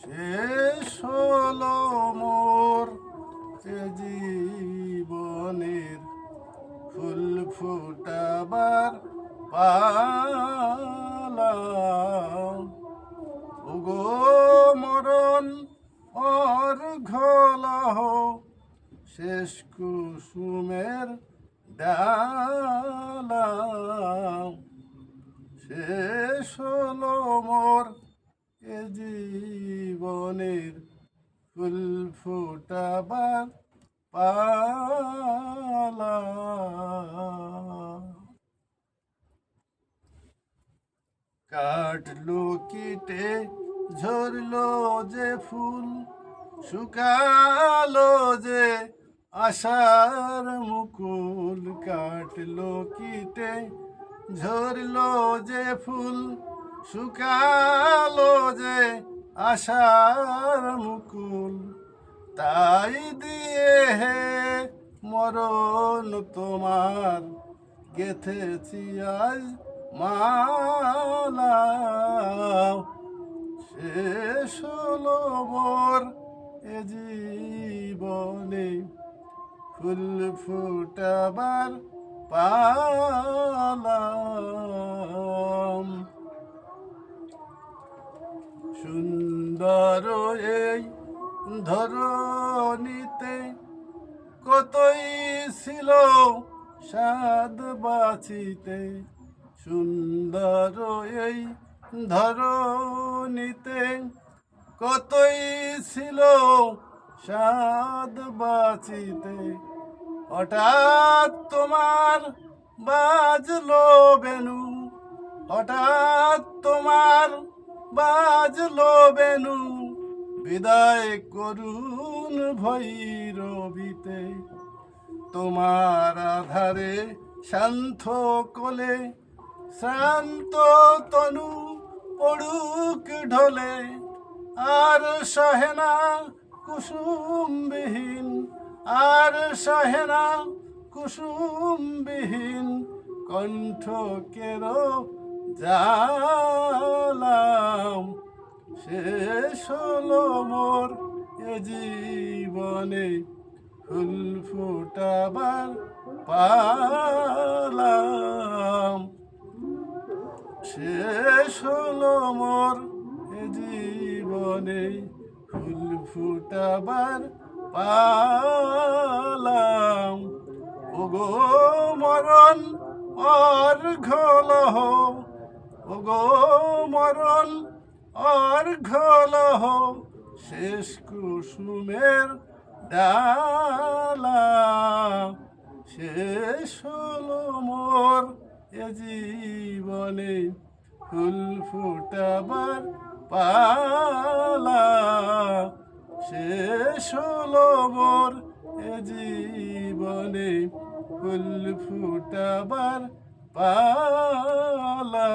শেষ হলো মোর এ জীবনের ফুল ফুটাবার পালা। ওগো মরণ অর্ঘ্যলহ শেষ কুসুমের ডালা। শেষ হলো মোর এ জীবনের ফুল ফুটাবার পালা। কাটলো কেটে ঝরলো যে ফুল, শুকালো যে আশার মুকুল। কাটলো কেটে ঝরলো যে ফুল, শুকালো যে আশার মুকুল। তাই দিয়ে হে মরণ তোমার গেথেছি আজ মালা। শেষ হলো মোর এ জীবনে ফুল ফুটাবার পালা। সুন্দর এই ধরণীতে কতই ছিল সাদ বাঁচিতে। সুন্দর এই ধরণীতে কতই ছিল সাদ বাঁচিতে। হঠাৎ তোমার বাজলো বেনু, হঠাৎ তোমার বাজলো বেনু, বিদায় করুন ভৈরবীতে। তোমার আধারে শান্ত কোলে শ্রান্ত তনু পড়ুক ঢলে। আর সহে না কুসুমবিহীন, আর সহে না কুসুমবিহীন কণ্ঠ কেরো জালাম। শেষ হলো মোর এ জীবনে ফুল ফুটাবার পালা। শেষ হলো মোর এ জীবনে ফুল ফুটাবার পালা। ওগো মরণ অর্ঘ্যলহ, ওগো মরণ অর্ঘ্যলহ শেষ কুসুমের ডালা। শেষ হলো মোর এ জীবনে ফুল ফুটাবার পালা। শেষ হলো মোর এ জীবনে ফুল ফুটাবার পালা।